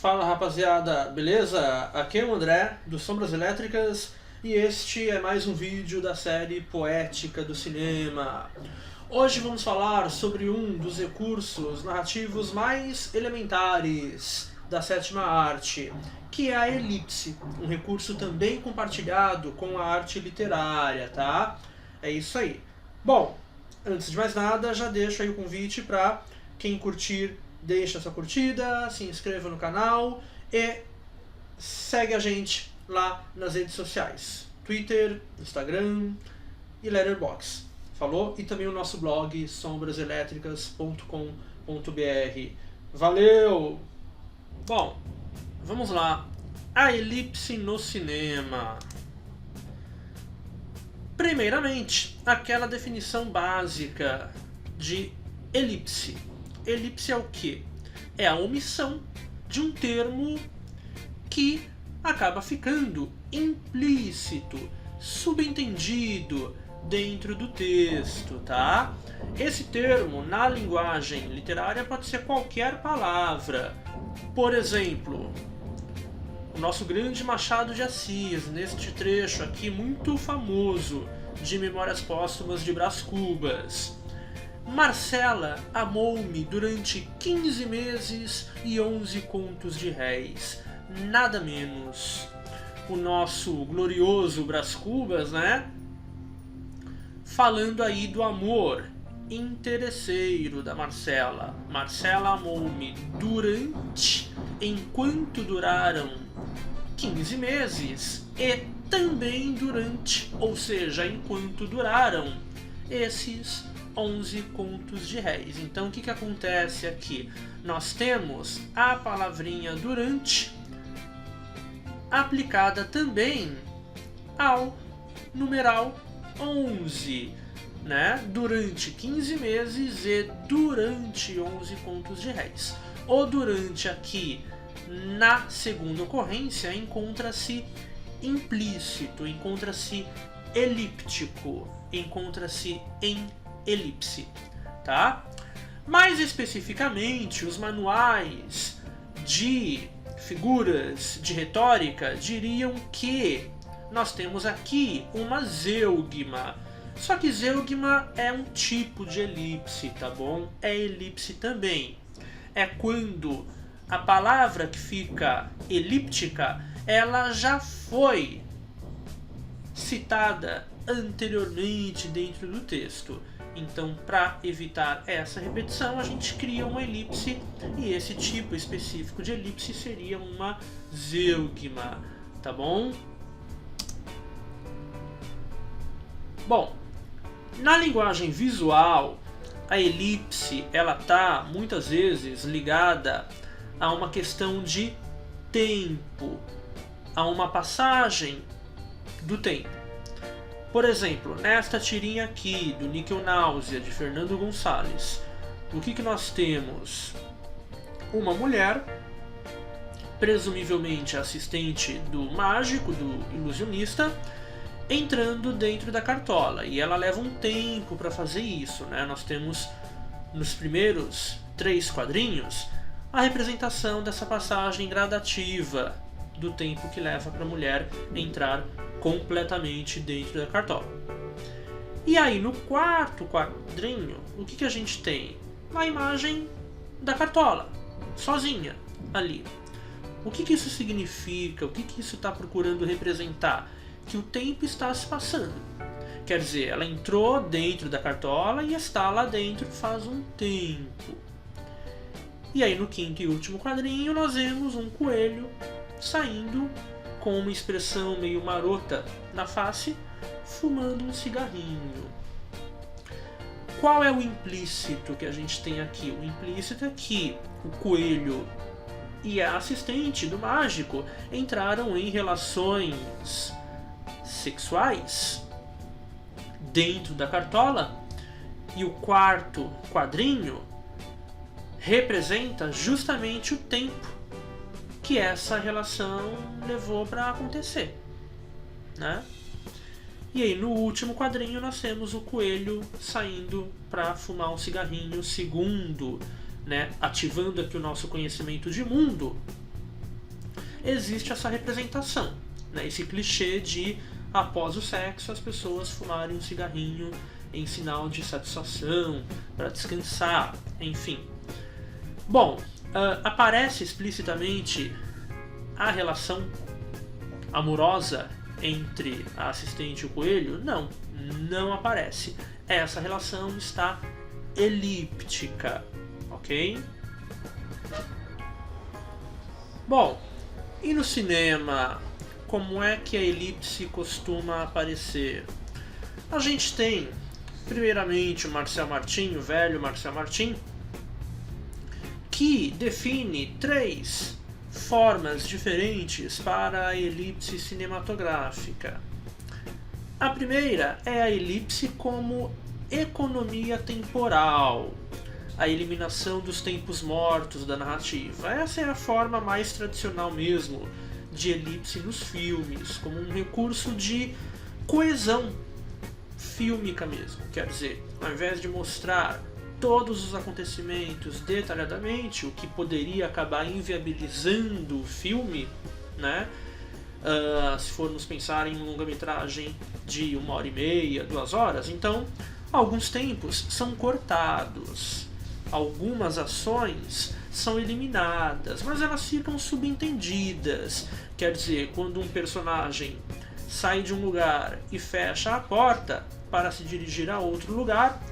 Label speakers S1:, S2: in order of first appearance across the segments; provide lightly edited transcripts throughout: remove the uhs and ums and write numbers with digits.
S1: Fala rapaziada, beleza? Aqui é o André, do Sombras Elétricas, e este é mais um vídeo da série Poética do Cinema. Hoje vamos falar sobre um dos recursos narrativos mais elementares da sétima arte, que é a elipse, um recurso também compartilhado com a arte literária, tá? É isso aí. Bom, antes de mais nada, já deixo aí o convite para quem curtir, deixa sua curtida, se inscreva no canal e segue a gente lá nas redes sociais, Twitter, Instagram e Letterboxd. Falou? E também o nosso blog sombraselétricas.com.br. Valeu! Bom, vamos lá. A elipse no cinema. Primeiramente, aquela definição básica de elipse. Elipse é o quê? É a omissão de um termo que acaba ficando implícito, subentendido dentro do texto, tá? Esse termo, na linguagem literária, pode ser qualquer palavra. Por exemplo, o nosso grande Machado de Assis, neste trecho aqui muito famoso de Memórias Póstumas de Brás Cubas. Marcela amou-me durante 15 meses e 11 contos de réis, nada menos. O nosso glorioso Brás Cubas, né? Falando aí do amor interesseiro da Marcela. Marcela amou-me enquanto duraram 15 meses e também durante, ou seja, enquanto duraram esses 11 contos de réis. Então o que acontece aqui? Nós temos a palavrinha durante aplicada também ao numeral 11, né? Durante 15 meses e durante 11 contos de réis. O durante aqui, na segunda ocorrência, encontra-se implícito, encontra-se elíptico, encontra-se em elipse, tá? Mais especificamente, os manuais de figuras de retórica diriam que nós temos aqui uma zeugma. Só que zeugma é um tipo de elipse, tá bom? É elipse também. É quando a palavra que fica elíptica, ela já foi citada anteriormente dentro do texto. Então, para evitar essa repetição, a gente cria uma elipse, e esse tipo específico de elipse seria uma zeugma, tá bom? Bom, na linguagem visual, a elipse ela tá muitas vezes ligada a uma questão de tempo, a uma passagem do tempo. Por exemplo, nesta tirinha aqui do Níquel Náusea, de Fernando Gonçalves, o que nós temos? Uma mulher, presumivelmente assistente do mágico, do ilusionista, entrando dentro da cartola, e ela leva um tempo para fazer isso, né? Nós temos nos primeiros 3 quadrinhos a representação dessa passagem gradativa do tempo que leva para a mulher entrar completamente dentro da cartola. E aí no 4º quadrinho, o que a gente tem? A imagem da cartola, sozinha, ali. O que isso significa? O que isso está procurando representar? Que o tempo está se passando. Quer dizer, ela entrou dentro da cartola e está lá dentro faz um tempo. E aí no 5º e último quadrinho nós vemos um coelho saindo com uma expressão meio marota na face, fumando um cigarrinho. Qual é o implícito que a gente tem aqui? O implícito é que o coelho e a assistente do mágico entraram em relações sexuais dentro da cartola, e o 4º quadrinho representa justamente o tempo que essa relação levou para acontecer, né? E aí no último quadrinho nós temos o coelho saindo para fumar um cigarrinho, segundo, né, ativando aqui o nosso conhecimento de mundo. existe essa representação, né? Esse clichê de, após o sexo, as pessoas fumarem um cigarrinho em sinal de satisfação, para descansar, enfim. Bom, aparece explicitamente a relação amorosa entre a assistente e o coelho? Não aparece. Essa relação está elíptica, ok? Bom, e no cinema, como é que a elipse costuma aparecer? A gente tem, primeiramente, o Marcel Martin, o velho Marcel Martin, que define 3 formas diferentes para a elipse cinematográfica. A primeira é a elipse como economia temporal, a eliminação dos tempos mortos da narrativa. Essa é a forma mais tradicional mesmo de elipse nos filmes, como um recurso de coesão fílmica mesmo. Quer dizer, ao invés de mostrar todos os acontecimentos detalhadamente, o que poderia acabar inviabilizando o filme, né? Se formos pensar em um longa-metragem de 1h30, 2 horas, então alguns tempos são cortados, algumas ações são eliminadas, mas elas ficam subentendidas. Quer dizer, quando um personagem sai de um lugar e fecha a porta para se dirigir a outro lugar,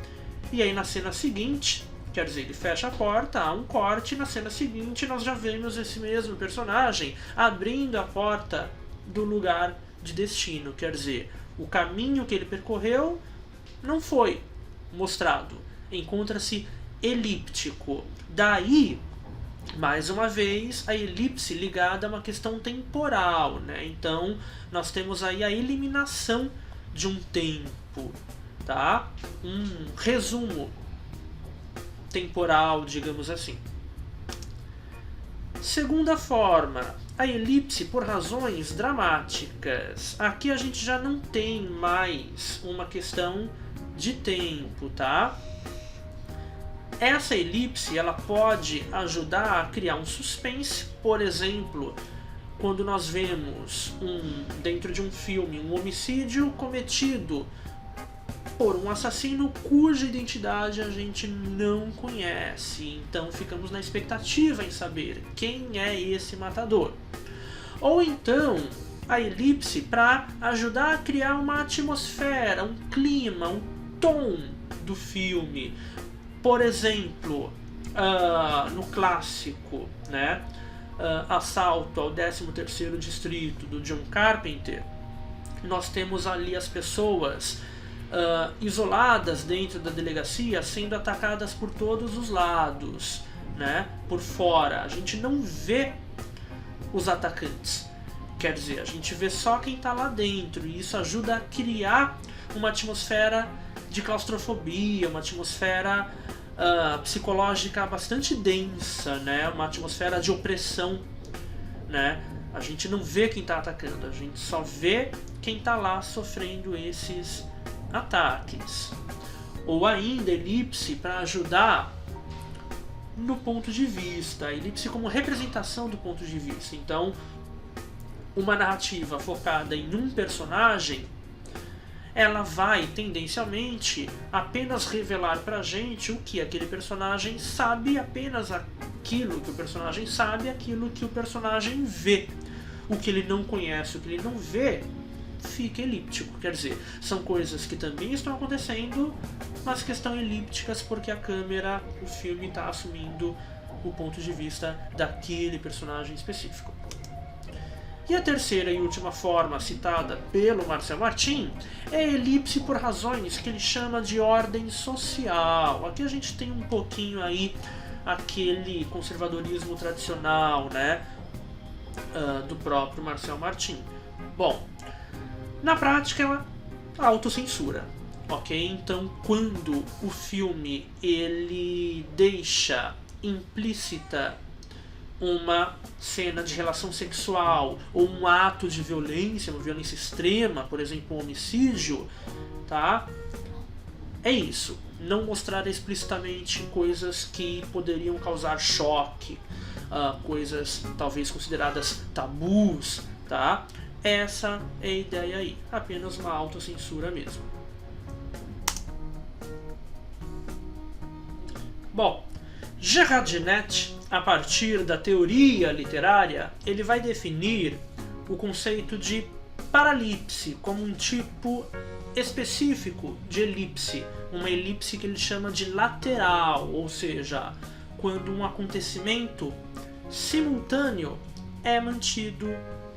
S1: e aí na cena seguinte, quer dizer, ele fecha a porta, há um corte, e na cena seguinte nós já vemos esse mesmo personagem abrindo a porta do lugar de destino. Quer dizer, o caminho que ele percorreu não foi mostrado, encontra-se elíptico. Daí, mais uma vez, a elipse ligada a uma questão temporal, né? Então, nós temos aí a eliminação de um tempo, tá? Um resumo temporal, digamos assim. Segunda forma, a elipse por razões dramáticas. Aqui a gente já não tem mais uma questão de tempo, tá? Essa elipse ela pode ajudar a criar um suspense, por exemplo, quando nós vemos dentro de um filme um homicídio cometido por um assassino cuja identidade a gente não conhece. Então ficamos na expectativa em saber quem é esse matador. Ou então a elipse para ajudar a criar uma atmosfera, um clima, um tom do filme. Por exemplo, no clássico, né, Assalto ao 13º Distrito, do John Carpenter, nós temos ali as pessoas isoladas dentro da delegacia sendo atacadas por todos os lados, né, por fora. A gente não vê os atacantes, quer dizer, a gente vê só quem está lá dentro, e isso ajuda a criar uma atmosfera de claustrofobia, uma atmosfera psicológica bastante densa, né? Uma atmosfera de opressão, né? A gente não vê quem está atacando, a gente só vê quem está lá sofrendo esses ataques. Ou ainda elipse para ajudar no ponto de vista, elipse como representação do ponto de vista. Então, uma narrativa focada em um personagem, ela vai, tendencialmente, apenas revelar pra gente o que aquele personagem sabe, apenas aquilo que o personagem sabe, aquilo que o personagem vê. O que ele não conhece, o que ele não vê, fica elíptico. Quer dizer, são coisas que também estão acontecendo, mas que estão elípticas porque a câmera, o filme está assumindo o ponto de vista daquele personagem específico. E a terceira e última forma citada pelo Marcel Martin é a elipse por razões que ele chama de ordem social. Aqui a gente tem um pouquinho aí aquele conservadorismo tradicional, né, do próprio Marcel Martin. Bom, na prática é uma autocensura, ok? Então, quando o filme ele deixa implícita uma cena de relação sexual ou um ato de violência, uma violência extrema, por exemplo, um homicídio, tá? É isso. Não mostrar explicitamente coisas que poderiam causar choque. coisas talvez consideradas tabus, tá? Essa é a ideia aí, apenas uma autocensura mesmo. Bom, Gerard Genette, a partir da teoria literária, ele vai definir o conceito de paralipse como um tipo específico de elipse, uma elipse que ele chama de lateral, ou seja, quando um acontecimento simultâneo é mantido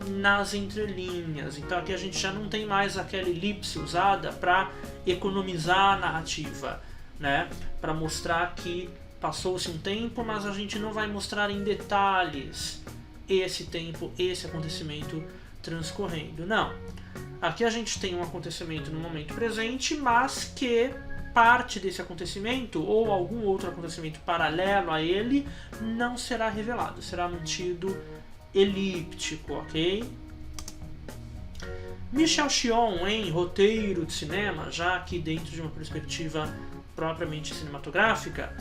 S1: nas entrelinhas. Então aqui a gente já não tem mais aquela elipse usada para economizar a narrativa, né? Para mostrar que passou-se um tempo, mas a gente não vai mostrar em detalhes esse tempo, esse acontecimento transcorrendo. Não. Aqui a gente tem um acontecimento no momento presente, mas que parte desse acontecimento ou algum outro acontecimento paralelo a ele não será revelado, será mantido elíptico, ok? Michel Chion, em Roteiro de Cinema, já que dentro de uma perspectiva propriamente cinematográfica,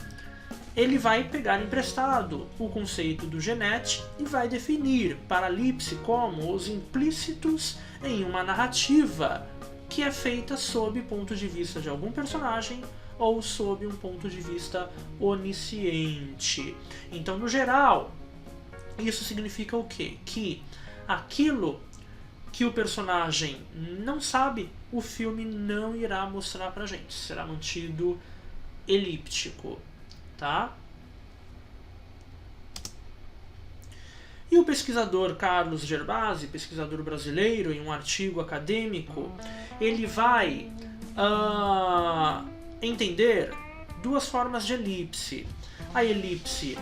S1: ele vai pegar emprestado o conceito do Genette e vai definir paralipse como os implícitos em uma narrativa que é feita sob ponto de vista de algum personagem ou sob um ponto de vista onisciente. Então, no geral, isso significa o quê? Que aquilo que o personagem não sabe, o filme não irá mostrar pra gente. Será mantido elíptico, tá? E o pesquisador Carlos Gervasi, pesquisador brasileiro, em um artigo acadêmico, ele vai entender duas formas de elipse. A elipse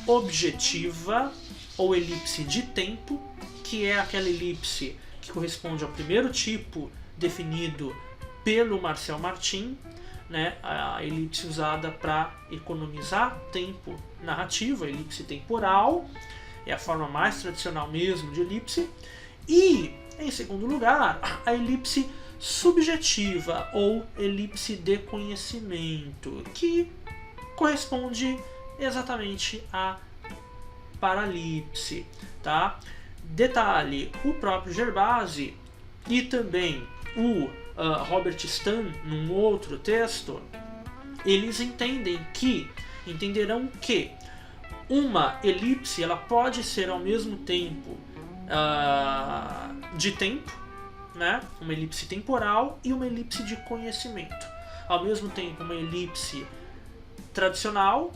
S1: objetiva, ou elipse de tempo, que é aquela elipse que corresponde ao primeiro tipo definido pelo Marcel Martin, né? A elipse usada para economizar tempo narrativo, a elipse temporal, é a forma mais tradicional mesmo de elipse. E, em segundo lugar, a elipse subjetiva, ou elipse de conhecimento, que corresponde exatamente à paralipse, tá? Detalhe, o próprio Gervasi e também o Robert Stan, num outro texto, eles entenderão que uma elipse ela pode ser ao mesmo tempo de tempo, né? Uma elipse temporal e uma elipse de conhecimento. Ao mesmo tempo uma elipse tradicional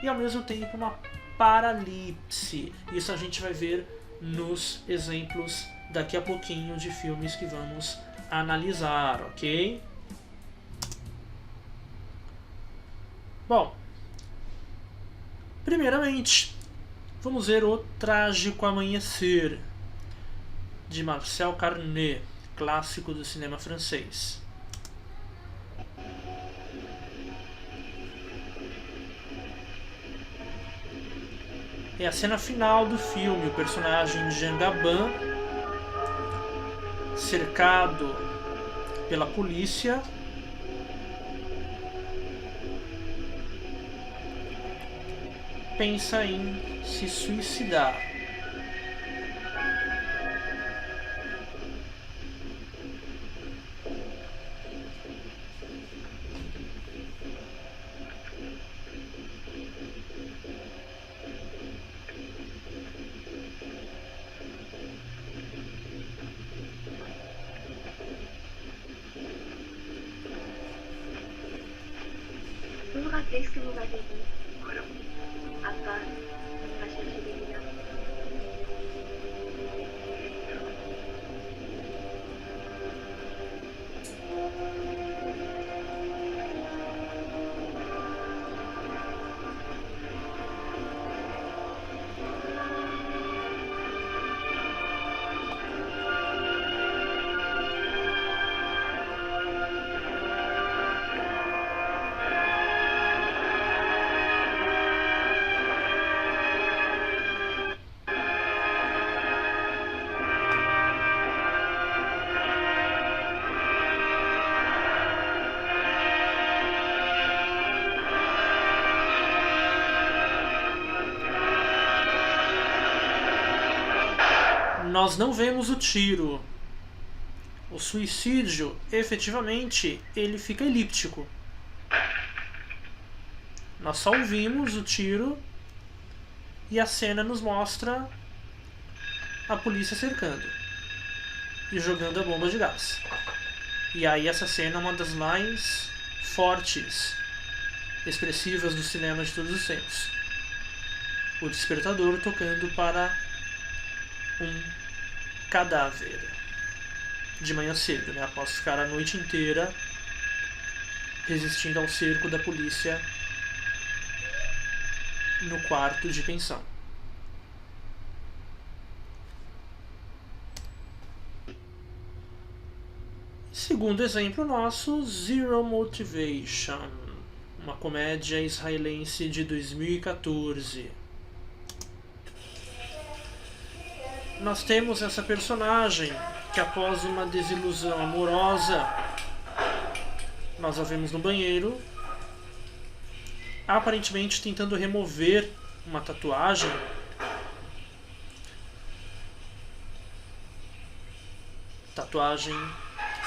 S1: e ao mesmo tempo uma paralipse. Isso a gente vai ver nos exemplos daqui a pouquinho de filmes que vamos analisar, ok? Bom, primeiramente, vamos ver O Trágico Amanhecer, de Marcel Carné, clássico do cinema francês. É a cena final do filme, o personagem Jean Gabin, cercado pela polícia, pensa em se suicidar.
S2: Vous vous rappelez ce que vous m'avez dit? À part, on va chercher des liens.
S1: nós não vemos o tiro. O suicídio, efetivamente, ele fica elíptico. Nós só ouvimos o tiro e a cena nos mostra a polícia cercando e jogando a bomba de gás. E aí essa cena é uma das mais fortes, expressivas do cinema de todos os tempos. O despertador tocando para um cadáver de manhã cedo, né? Após ficar a noite inteira resistindo ao cerco da polícia no quarto de pensão. Segundo exemplo nosso, Zero Motivation, uma comédia israelense de 2014. Nós temos essa personagem que, após uma desilusão amorosa, nós a vemos no banheiro, aparentemente tentando remover uma tatuagem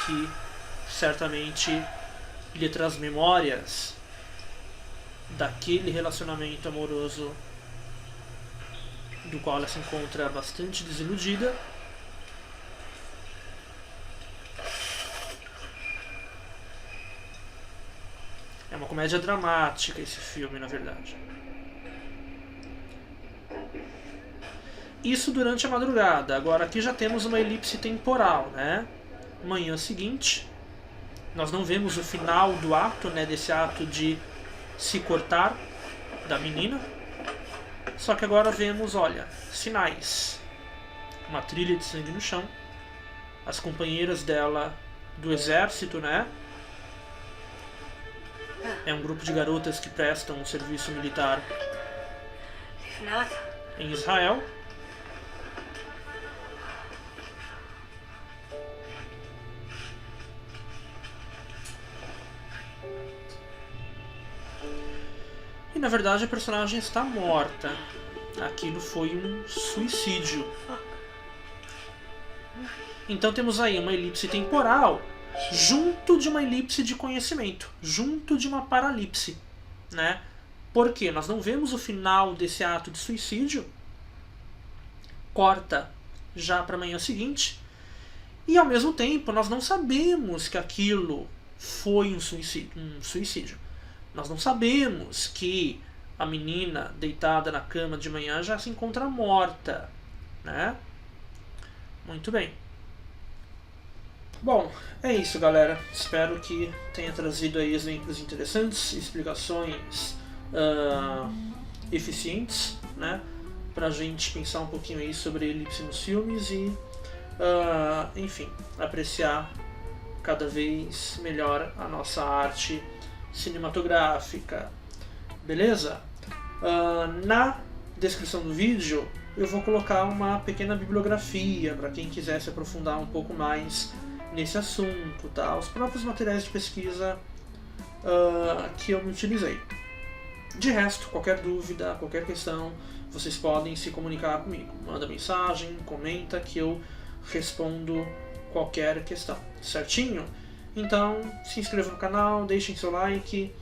S1: que certamente lhe traz memórias daquele relacionamento amoroso do qual ela se encontra bastante desiludida. É uma comédia dramática esse filme, na verdade. Isso durante a madrugada. Agora aqui já temos uma elipse temporal, né? Manhã seguinte, nós não vemos o final do ato, né, desse ato de se cortar da menina. Só que agora vemos, olha, sinais. Uma trilha de sangue no chão. As companheiras dela do exército, né? É um grupo de garotas que prestam um serviço militar em Israel. E na verdade a personagem está morta. Aquilo foi um suicídio. Então temos aí uma elipse temporal junto de uma elipse de conhecimento, junto de uma paralipse, né? Porque nós não vemos o final desse ato de suicídio, corta já para a manhã seguinte, e ao mesmo tempo nós não sabemos que aquilo foi um suicídio. Nós não sabemos que a menina deitada na cama de manhã já se encontra morta, né? Muito bem. Bom, é isso, galera. Espero que tenha trazido aí exemplos interessantes, explicações eficientes, né? Pra gente pensar um pouquinho aí sobre elipse nos filmes e, enfim, apreciar cada vez melhor a nossa arte cinematográfica. Beleza? Na descrição do vídeo eu vou colocar uma pequena bibliografia para quem quiser se aprofundar um pouco mais nesse assunto, tá? Os próprios materiais de pesquisa que eu me utilizei. De resto, qualquer dúvida, qualquer questão, vocês podem se comunicar comigo. Manda mensagem, comenta que eu respondo qualquer questão, certinho? Então, se inscreva no canal, deixem seu like.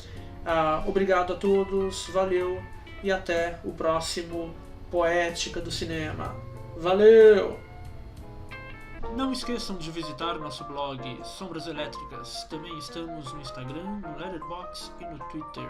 S1: Obrigado a todos, valeu e até o próximo Poética do Cinema. Valeu! Não esqueçam de visitar nosso blog Sombras Elétricas. Também estamos no Instagram, no Letterboxd e no Twitter.